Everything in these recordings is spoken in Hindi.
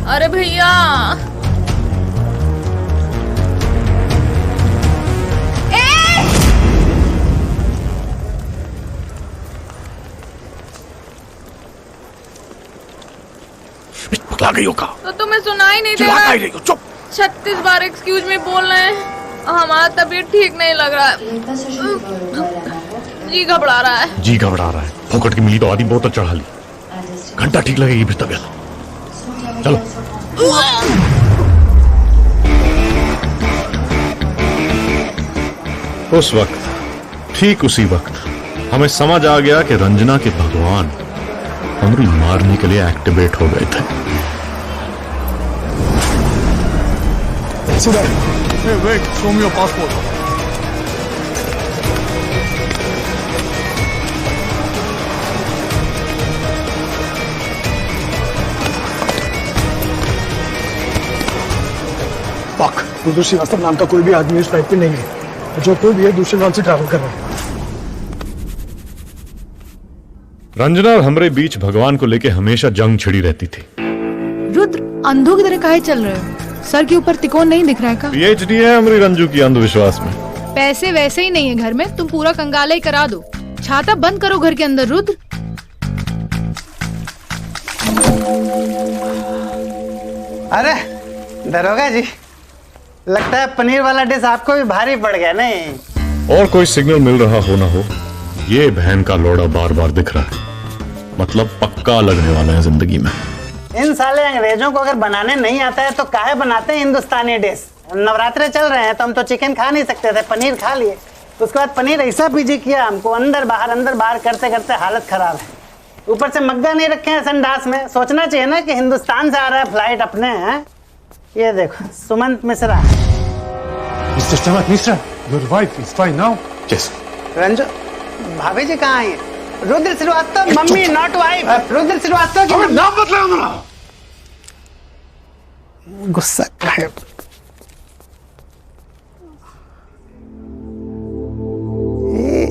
अरे भैया पकड़ा गई हो का? तो तुम्हें सुनाई नहीं दे चिल्ला रहा? ही रही हो, चुप। 36 बार एक्सक्यूज मी बोल रहे हैं। हमारा तबीयत ठीक नहीं लग रहा है। जी घबरा रहा है। जी घबरा रहा है? फोकट की मिली तो आधी बोतल चढ़ा ली। घंटा ठीक लगेगी फिर तबीयत। चलो। उस वक्त, ठीक उसी वक्त हमें समझ आ गया कि रंजना के भगवान हमरी मारने के लिए एक्टिवेट हो गए थे। Hey, wait, show me your passport. पाक, रुद्र श्रीवास्तव नाम का कोई भी आदमी इस फ्लाइट पे नहीं है। जो कोई भी है दूसरे नाम से ट्रैवल कर रहा है। रंजना और हमरे बीच भगवान को लेके हमेशा जंग छिड़ी रहती थी। रुद्र, अंधों की तरह काहे चल रहे हो? सर के ऊपर तिकोन नहीं दिख रहा है का? पीएचडी है हमरी रंजू की अंधविश्वास में। पैसे वैसे ही नहीं है घर में, तुम पूरा कंगाला ही करा दो। छाता बंद करो घर के अंदर। रुद्र, अरे दरोगा जी, लगता है पनीर वाला डिश आपको भी भारी पड़ गया नहीं? और कोई सिग्नल मिल रहा हो ना हो, ये बहन का लोड़ा बार बार दिख रहा है। मतलब पक्का लगने वाला है जिंदगी में। इन साले अंग्रेजों को अगर बनाने नहीं आता है तो काहे बनाते हैं हिंदुस्तानी डिश? नवरात्रे चल रहे हैं तो हम तो चिकन खा नहीं सकते थे, पनीर खा लिए। उसके बाद पनीर ऐसा पीजी किया हमको, अंदर बाहर करते करते हालत खराब है। ऊपर से मग्गा नहीं रखे हैं संडास में। सोचना चाहिए ना कि हिंदुस्तान से आ रहा है फ्लाइट अपने हैं। ये देखो Sumant Mishra. Mr. Samat Mishra, your wife is fine now? Yes. रंजो, भाभी जी कहाँ आई है? Rudra Srivastava, mummy not wife. Rudra Srivastava की नाम बतलाओ मेरा। गुस्सा है। ये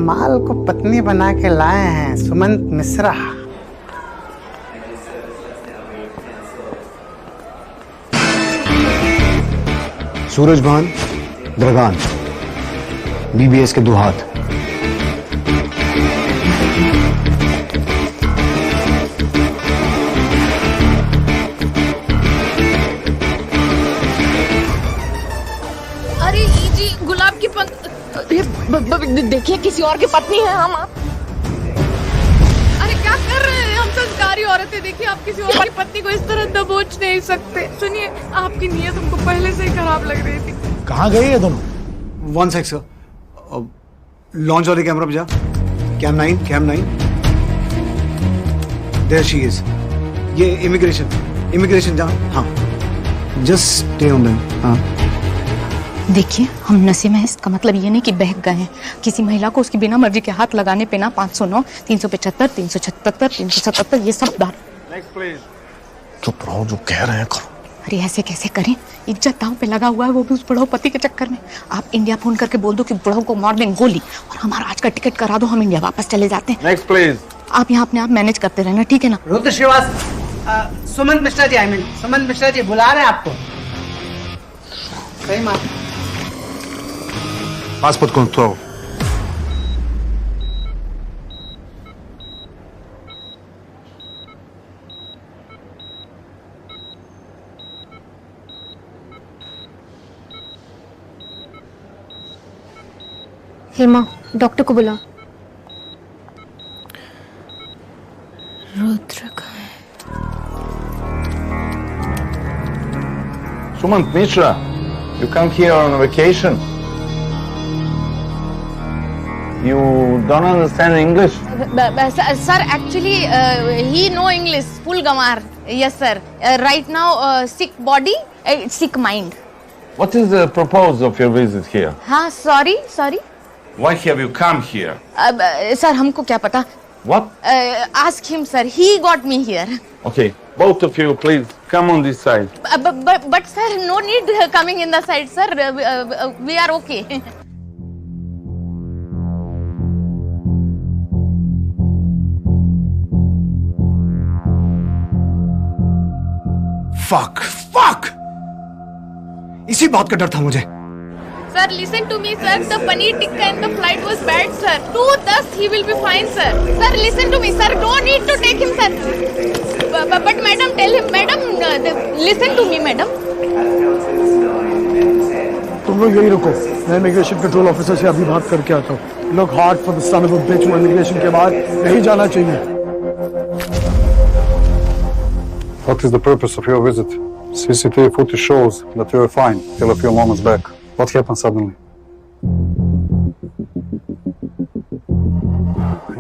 माल को पत्नी बना के लाए हैं सुमंत मिश्रा। सूरजभान द्रगान, बीबीएस के दुहात। अरे जी गुलाब की देखिए किसी और की पत्नी है हम। अरे क्या कर रहे हैं? हम संस्कारी औरतें, देखिए आप किसी और की पत्नी को इस तरह दबोच नहीं सकते। सुनिए, आपकी नीयत हमको पहले से ही खराब लग रही थी। कहाँ गए ये दोनों? 1 sec sir. लॉन्च वाले कैमरा पे जा। कैम 9. There she is. ये इमिग्रेशन जहाँ। हाँ, जस्ट स्टे ऑन देम। हाँ, देखिए हम नशे में हैं, इसका मतलब ये नहीं कि बहक गए हैं। किसी महिला को उसकी बिना मर्जी के हाथ लगाने पे ना 509, 375, 376, 377 ये सब बार। चुप रहो, जो कह रहे हैं करो। अरे ऐसे कैसे करें? इज्जत दांव पे लगा हुआ है, वो भी उस बुढ़ऊ पति के चक्कर में। आप इंडिया फोन करके बोल दो कि बुढ़ऊ को मार दें गोली, और हमारा आज का टिकट करा दो, हम इंडिया वापस चले जाते हैं। Next please. आप यहाँ अपने आप मैनेज करते रहना, ठीक है ना? रुद्र श्रीवास्तव, सुमंत मिश्रा जी, सुमंत मिश्रा जी बुला रहे हैं आपको। सही बात। passport control. हेमा, डॉक्टर को बुला। रुद्र कहाँ है? Sumant Mishra, you come here on a vacation. You don't understand English? Sir, actually, he know English, full gamar. Yes, sir. Right now, sick body, sick mind. What is the purpose of your visit here? हाँ, sorry. Why have you come here? Sir, हमको क्या पता? What? Ask him, sir. He got me here. Okay, both of you, please come on this side. But sir, no need coming in the side, sir. We are okay. Fuck इसी बात का डर था मुझे। Sir, listen to me, sir. The paneer tikka in the flight was bad, sir. 2:10 he will be fine, sir. Sir, listen to me, sir. Don't need to take him, sir. But madam, tell him, madam, listen to me, madam. तुम लोग यही रुको, मैं इमिग्रेशन कंट्रोल ऑफिसर से अभी बात करके आता हूँ। लोग hard for the son of a bitch, immigration के बाद नहीं जाना चाहिए। What is the purpose of your visit? CCTV footage shows that you were fine till a few moments back. What happened suddenly?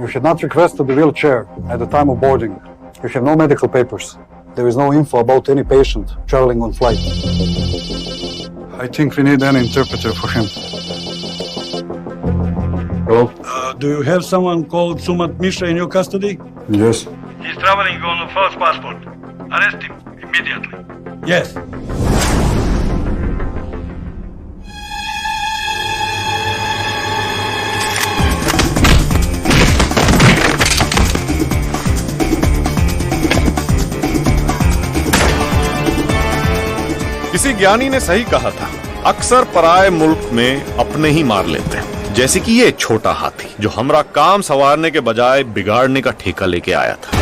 You had not requested the wheelchair at the time of boarding. You have no medical papers. There is no info about any patient traveling on flight. I think we need an interpreter for him. Hello? Do you have someone called Sumat Mishra in your custody? Yes. He's traveling on a false passport. Arrest him immediately. Yes. किसी ज्ञानी ने सही कहा था, अक्सर पराये मुल्क में अपने ही मार लेते हैं। जैसे कि ये छोटा हाथी जो हमरा काम संवारने के बजाय बिगाड़ने का ठेका लेके आया था।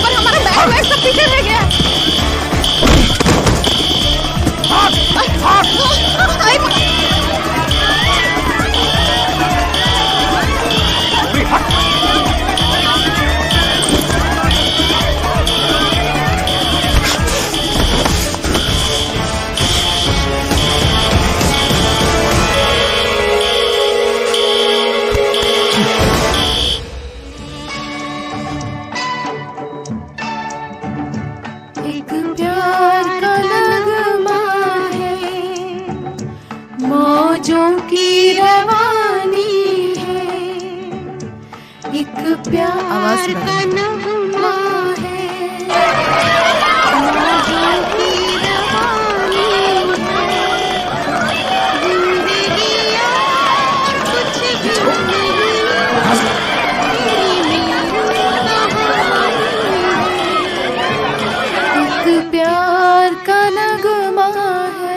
पर हमारा बैग सब पीछे रह गया।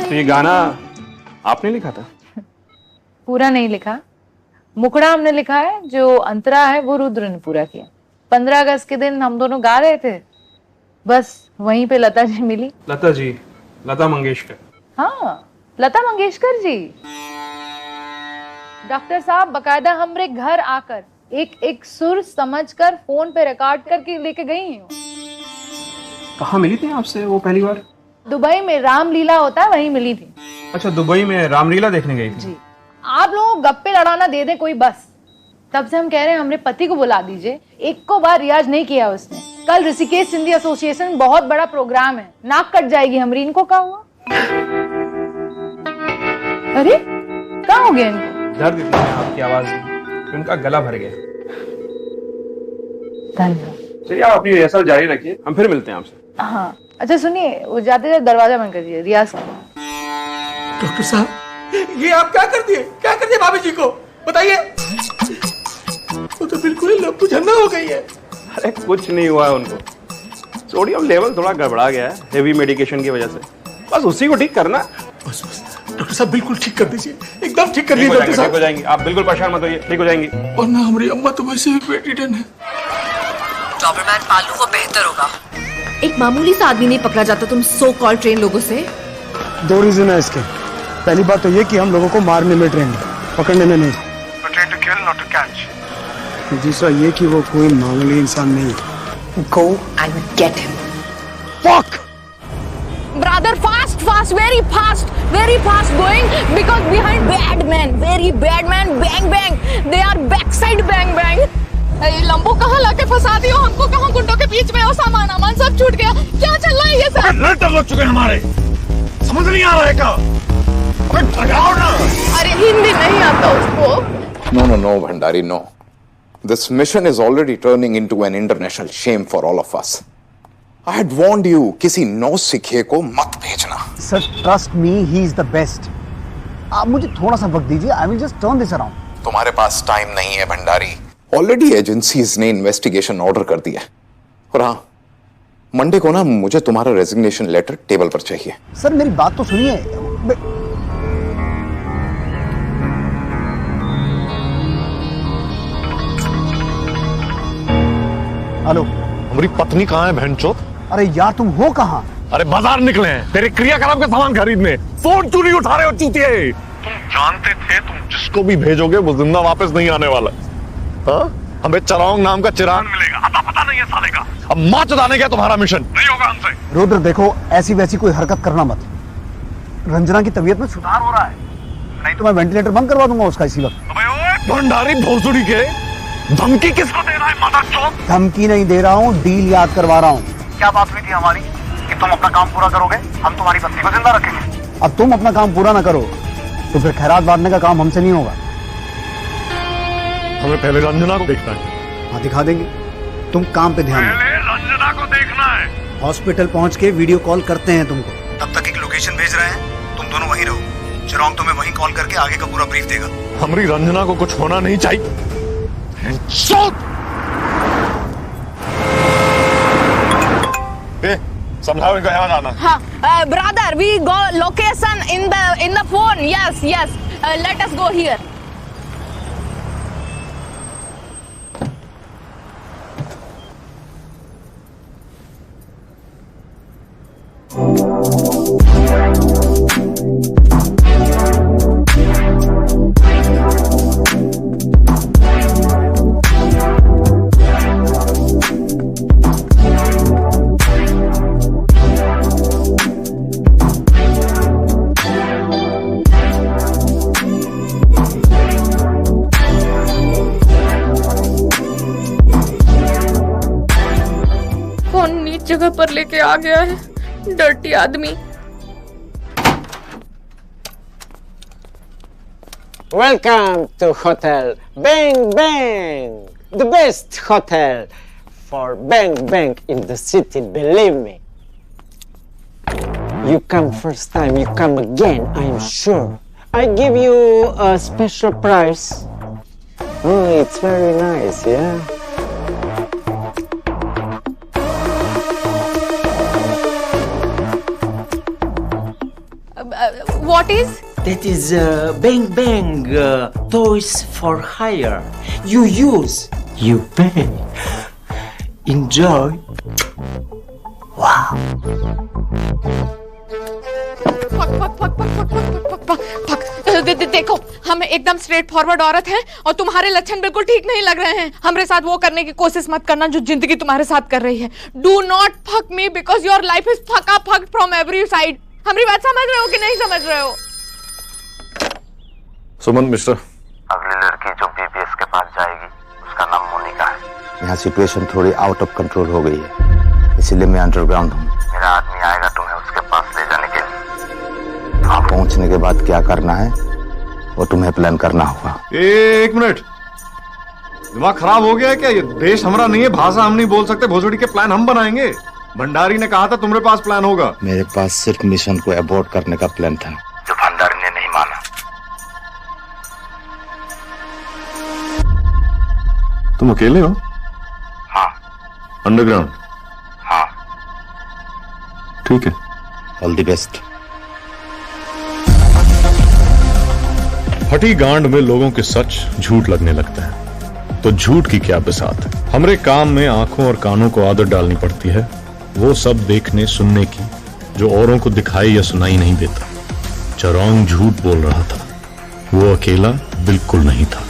तो ये गाना आपने लिखा था? पूरा नहीं लिखा, मुखड़ा हमने लिखा है, जो अंतरा है वो रुद्र ने पूरा किया। 15 अगस्त के दिन हम दोनों गा रहे थे, बस वहीं पे लता जी मिली। लता जी, लता मंगेशकर। हाँ, लता मंगेशकर जी। डॉक्टर साहब बकायदा हमरे घर आकर एक एक सुर समझकर फोन पे रिकॉर्ड करके लेके गई हूँ। कहाँ मिली थी आपसे वो पहली बार? दुबई में रामलीला होता है, वहीं मिली थी। अच्छा, दुबई में रामलीला देखने गई थी? जी। आप लोगों को गप्पे लड़ाना दे दे कोई बस। तब से हम कह रहे हैं हमरे पति को बुला दीजिए, एक को बार रियाज नहीं किया उसने। कल ऋषिकेश सिंधी एसोसिएशन बहुत बड़ा प्रोग्राम है, नाक कट जाएगी हमारी। इनको क्या हुआ? अरे क्या हो गया इनको? दर्द इतना है आपकी आवाज में, उनका गला भर गया। धन्यवाद। चलिए आप अपनी रिहर्सल जारी रखिए, हम फिर मिलते हैं आपसे। हाँ, अच्छा सुनिए, वो जाते जाते दरवाजा बंद कर दिए, रियाज। डॉक्टर साहब, ये आप क्या कर दिए भाभी जी को, बताइए। वो तो बिल्कुल ही लपू झन्ना हो गई है। अरे कुछ नहीं हुआ है उनको, सोडियम लेवल थोड़ा गड़बड़ा गया है हेवी मेडिकेशन की वजह से, बस उसी को ठीक करना। बस डॉक्टर साहब बिल्कुल ठीक कर दीजिए, एकदम ठीक कर दीजिए डॉक्टर साहब। ठीक हो जाएंगी, आप बिल्कुल परेशान मत होइए, ठीक हो जाएंगी। और ना हमारी अम्मा तो वैसे भी बेड रिडन है। डॉबरमैन पालू वो बेहतर होगा। एक मामूली सा आदमी नहीं पकड़ा जाता तुम सो कॉल ट्रेन लोगों से। 2 रीजन है इसके। पहली बात तो ये कि हम लोगों को मारने में ट्रेन है, पकड़ने में नहीं। Train to kill, not to catch. दूसरा ये कि वो कोई मामूली इंसान नहीं है। Go and get him. Fuck! Brother, fast, very fast going, because behind bad man, very bad man, bang bang, they are backside bang bang. ये लंबो कहाँ लाके फंसा दियो हमको, कहाँ गुंडों के बीच में, और सामान सब छूट गया। क्या चल रहा है ये सब? लेटर लग चुके हमारे, समझ नहीं आ रहा है क्या? भगाओ ना। अरे हिंदी नहीं आता उसको। No, Bhandari, no. This mission is already turning into an international shame for all of us. I had warned you, किसी नौ सिखे को मत भेजना। Sir, trust me, he is the best. आप मुझे थोड़ा सा वक्त दीजिए, I will just turn this around. तुम्हारे पास टाइम नहीं है भंडारी। ऑलरेडी एजेंसीज ने इन्वेस्टिगेशन ऑर्डर कर दिया है। और हाँ, मंडे को ना मुझे तुम्हारा रेजिग्नेशन लेटर टेबल पर चाहिए। सर मेरी बात तो सुनिए। हेलो, हमारी पत्नी कहाँ है बहनचोद? अरे यार तुम हो कहाँ? अरे बाजार निकले हैं तेरे क्रियाकलाप का सामान खरीदने। फोन क्यों नहीं उठा रहे हो चूतिए? तुम जानते थे तुम जिसको भी भेजोगे वो जिंदा वापस नहीं आने वाला। हाँ? हमें चरौंग नाम का चिराग मिलेगा, अता पता नहीं है साले का। अब माँ चुदाने का तुम्हारा मिशन नहीं होगा हमसे। रुद्र देखो, ऐसी वैसी कोई हरकत करना मत। रंजना की तबीयत में सुधार हो रहा है, नहीं तो मैं वेंटिलेटर बंद करवा दूंगा उसका इसी वक्त। भंडारी भोसड़ी के धमकी किसको दे रहा है माता? धमकी नहीं दे रहा हूँ, डील याद करवा रहा हूँ। क्या बात हुई थी हमारी कि तुम अपना काम पूरा करोगे, हम तुम्हारी पत्नी को जिंदा रखेंगे। अब तुम अपना काम पूरा ना करो तो फिर खैरात बांटने का काम हमसे नहीं होगा। हमें पहले रंजना को देखना है। हाँ दिखा देंगे, तुम काम पे ध्यान दो। पहले रंजना को देखना है। हॉस्पिटल पहुंच के वीडियो कॉल करते हैं तुमको, तब तक एक लोकेशन भेज रहे हैं, तुम दोनों वहीं रहो। चिराग तुम्हें वहीं कॉल करके आगे का पूरा ब्रीफ देगा। हमारी रंजना को कुछ होना नहीं चाहिए। समझाओ इनको यहाँ जाना। हाँ, brother, we go location in the phone. Yes. Let us go here. जगह पर लेके आ गया है डर्टी आदमी। Welcome to Hotel Bang Bang, the best hotel for bang bang in the city, believe me. You come first time, you come again, I am sure. I give you a special price. It's very nice, yeah? What is? That is Bang Bang toys for hire. You use, you pay. Enjoy. Wow. देखो, हम एकदम स्ट्रेट फॉरवर्ड औरत हैं और तुम्हारे लक्षण बिल्कुल ठीक नहीं लग रहे हैं। हमारे साथ वो करने की कोशिश मत करना जो जिंदगी तुम्हारे साथ कर रही है। Do not fuck me because your life is fucked from every side. हमारी बात समझ रहे हो कि नहीं समझ रहे हो? सुमन मिस्टर, अगली लड़की जो बीबीएस के पास जाएगी उसका नाम मोनिका है। यहाँ सिचुएशन थोड़ी आउट ऑफ कंट्रोल हो गई है, इसीलिए मैं अंडरग्राउंड हूँ। मेरा आदमी आएगा तुम्हें उसके पास ले जाने के लिए। वहाँ पहुँचने के बाद क्या करना है वो तुम्हें प्लान करना होगा। एक मिनट, दिमाग खराब हो गया है क्या? ये देश हमारा नहीं है, भाषा हम नहीं बोल सकते, भोसड़ी के प्लान हम बनाएंगे। भंडारी ने कहा था तुम्हारे पास प्लान होगा। मेरे पास सिर्फ मिशन को अबॉर्ट करने का प्लान था जो भंडारी ने नहीं माना। तुम अकेले हो? हाँ। अंडरग्राउंड? हाँ। ठीक है, ऑल द बेस्ट। फटी गांड में लोगों के सच झूठ लगने लगता है, तो झूठ की क्या बिसात। हमरे काम में आंखों और कानों को आदत डालनी पड़ती है, वो सब देखने सुनने की जो औरों को दिखाई या सुनाई नहीं देता। चरौंग झूठ बोल रहा था, वो अकेला बिल्कुल नहीं था।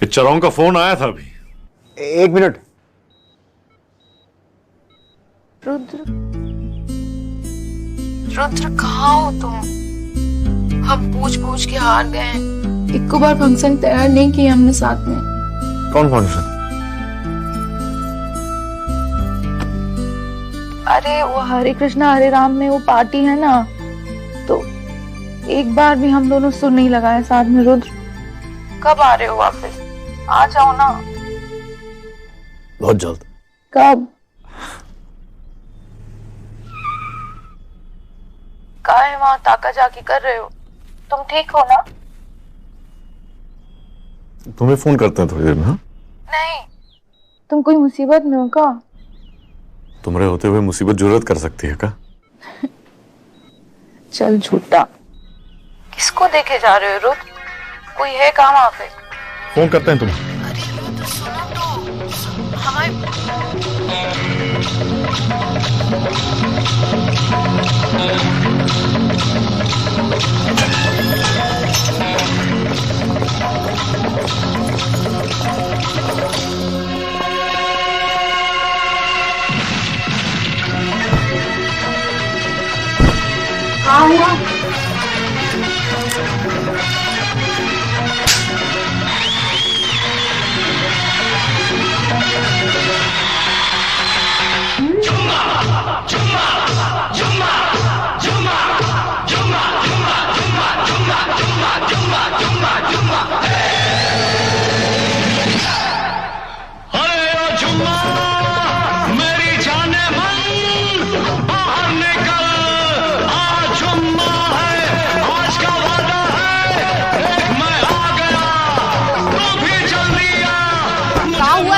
चरौंग का फोन आया था अभी। एक मिनट। रुद्र कहाँ हो तुम? हम पूछ के हार गए। एक बार फंक्शन तैयार नहीं किया हमने साथ में। कौन फंक्शन? अरे वो हरे कृष्णा हरे राम में वो पार्टी है ना, तो एक बार भी हम दोनों सुर नहीं लगाए साथ में। रुद्र कब आ रहे हो वापस? आ जाओ ना। बहुत जल्द। कब? काहे वहां ताका जाकी कर रहे हो? तुम ठीक हो ना? तुम्हें फोन करते हैं थोड़ी देर में। हाँ, नहीं, तुम कोई मुसीबत में हो का? तुम्हारे होते हुए मुसीबत जरूरत कर सकती है का? चल झूठा। किसको देखे जा रहे हो रुक? कोई है का वहां पे? फोन करते हैं तुम्हें। हाँ हुआ?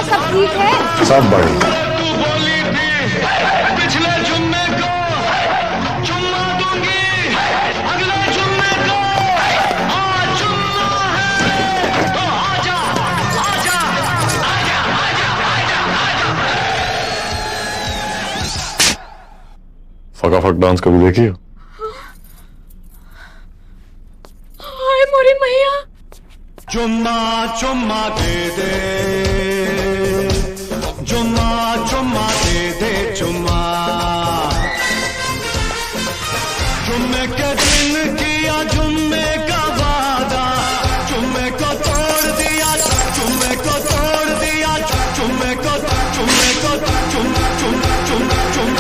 सब ठीक है? सब बढ़िया। पिछले जुम्मे को जुम्मा दूंगी, अगले जुम्मे को आज जुम्मा है, तो आजा आजा आजा आजा आजा। फटाफट डांस कभी देखी हो? हाय मोरी मैया। जुम्मा जुम्मा दे दे, जुम्मा जुम्मा दे दे जुम्मा। जुम्मे के दिन किया जुम्मे का वादा, जुम्मे को तोड़ दिया, जुम्मे को तोड़ दिया, जुम्मे को जुम्मे को जुम जुम जुम जुम।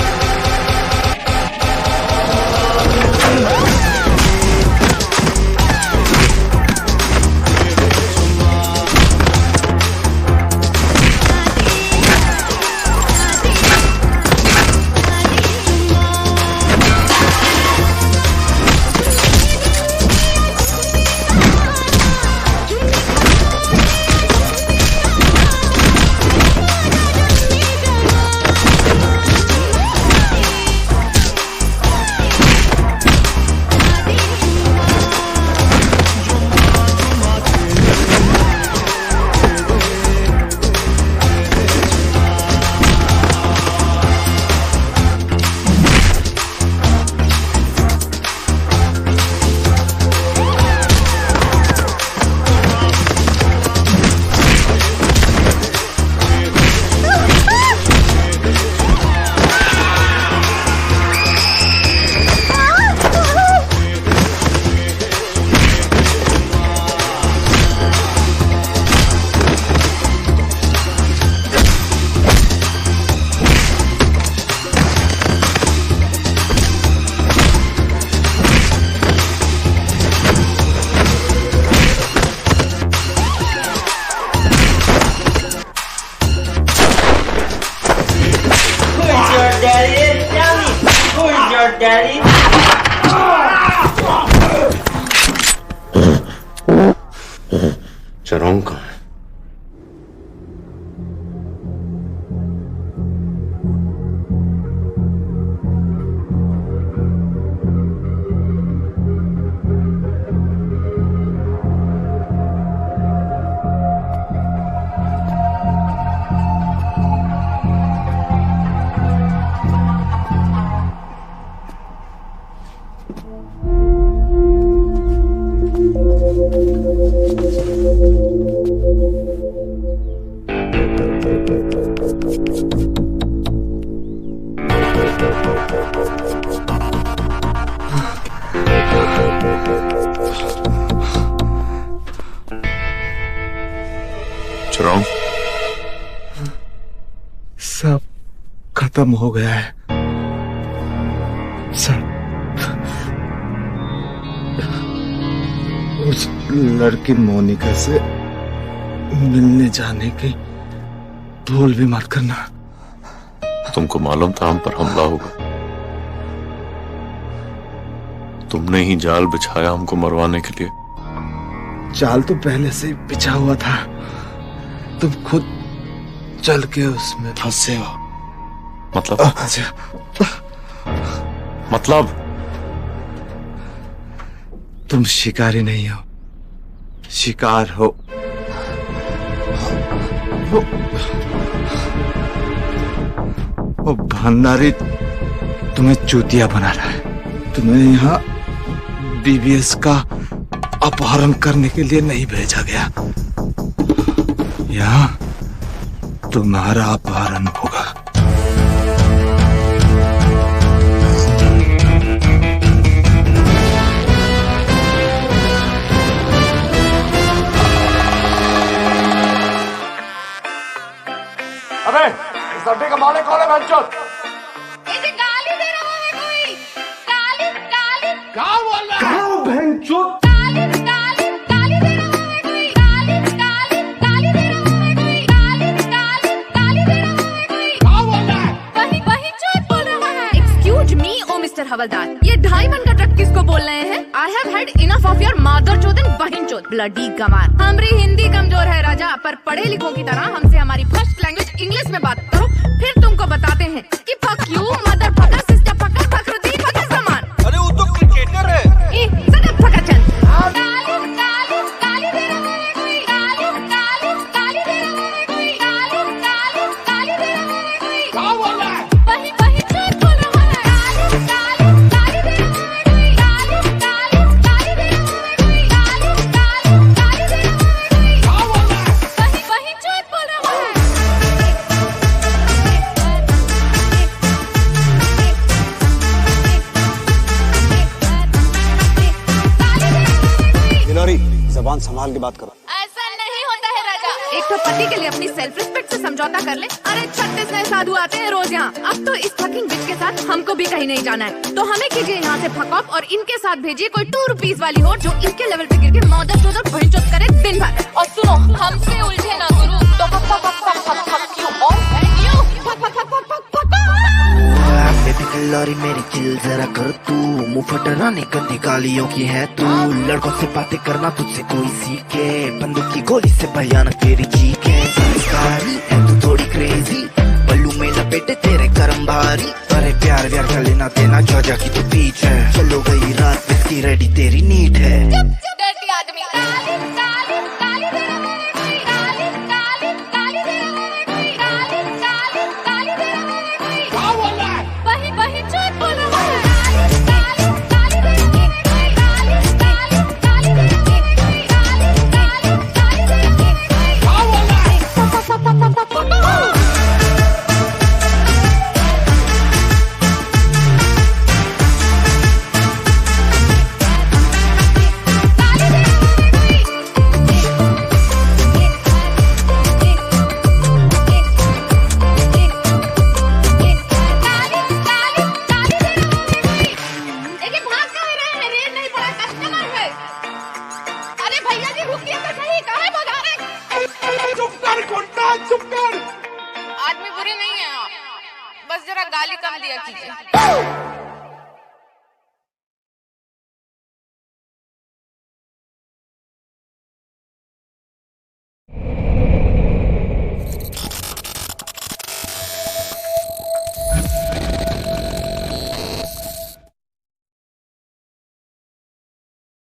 चरौंग कहाँ है? चरौंग, सब खत्म हो गया है सब। उस लड़की मोनिका से मिलने जाने की भूल भी मत करना। तुमको मालूम था हम पर हमला होगा। तुमने ही जाल बिछाया हमको मरवाने के लिए। जाल तो पहले से ही बिछा हुआ था, तुम खुद चल के उसमें फंसे हो। मतलब तुम शिकारी नहीं हो, शिकार हो। वो भंडारी तुम्हें चूतिया बना रहा है। तुम्हें यहाँ बीबीएस का अपहरण करने के लिए नहीं भेजा गया। यहाँ तुम्हारा अपहरण होगा। अबे इस अड्डे का मालिक कौन है बहनचोद? इसे गाली दे रहा है कोई। गाली गाली क्या बोल रहा है? बहनचोद गाली गाली गाली दे रहा है कोई। गाली गाली गाली दे रहा है कोई। गाली गाली गाली दे रहा है कोई। क्या बोल रहा है? वही वही चोट बोल रहा है। एक्सक्यूज मी ओ मिस्टर हवलदार, ये 2.5 मन का ट्रक किसको बोल रहे हैं? I have had enough of your मादर चोद एंड बहन चोद ब्लडी गमार। हमारी हिंदी कमजोर है राजा, पर पढ़े लिखों की तरह हमसे हमारी फर्स्ट लैंग्वेज इंग्लिश में बात करो, फिर तुमको बताते हैं कि fuck you mother fucker sister fucker Fakhruddin fucker समान। अरे वो तो क्रिकेटर है। सटक फकर चल। गाली गाली गाली दे रहा है कोई। गाली गाली गाली दे रहा है कोई। गाली गाली गाली दे रहा है कोई। क्या बोल रहा है? वही वही चोट बोल रहा है। गाली गाली गाली दे रहा है कोई। गाली गाली गाली दे रहा है कोई। गाली गाली गाली दे रहा है कोई। क्या बोल रहा है? वही वही चोट बोल रहा है। गिलोरी, जबान संभाल के बात करो। ऐसा नहीं होता है राजा। एक तो पति के लिए अपनी सेल्फ रिस्पेक्ट से समझौता कर ले। अरे 36 नए साधु आते हैं रोज यहाँ। अब तो इस फकिंग बिच के साथ हमको भी कहीं नहीं जाना है, तो हमें कीजिए यहाँ से फक ऑफ और इनके साथ भेजिए कोई 2 रुपीस वाली हो जो इनके लेवल पे गिर के मौदर चोदर भैंस चोद करे दिन भर। और सुनो, हमसे उलझे ना गुरु, तो fuck fuck fuck fuck fuck fuck you और you fuck fuck fuck fuck fuck fuck. Baby गिलोरी मेरी चिल जरा कर तू, मुंह फटराने गंदी गालियों की है तू। लड़कों से बातें करना तुझसे कोई सीखे, बंदूक की गोली से भयानक तेरी चीखें। संस्कारी है तू थोड़ी क्रेजी, बल्लू में लपेटे तेरे करम भारी। अरे प्यार व्यार का लेना देना जॉर्जिया की तो बीच है। चलो गई रात विस्की रेडी तेरी नीट है। डर्टी आदमी। गाली गाली गाली दे रहा है कोई। गाली गाली गाली दे रहा है कोई। गाली गाली गाली दे रहा है कोई। क्या बोल रहा है? वही वही चोट बोल रहा है। गाली गाली गाली दे रहा है कोई। गाली गाली गाली दे रहा है कोई। गाली गाली गाली दे रहा है कोई। क्या बोल रहा है? देखिए भाग कहाँ रहे हैं? रेल नहीं पड़ा, कस्टमर है। अरे भैया जी रुकिए तो सही, काहे भगा रहे? चुप कर गुंडा, चुप कर। आदमी बुरे नहीं है, बस जरा गाली कम दिया कीजिए।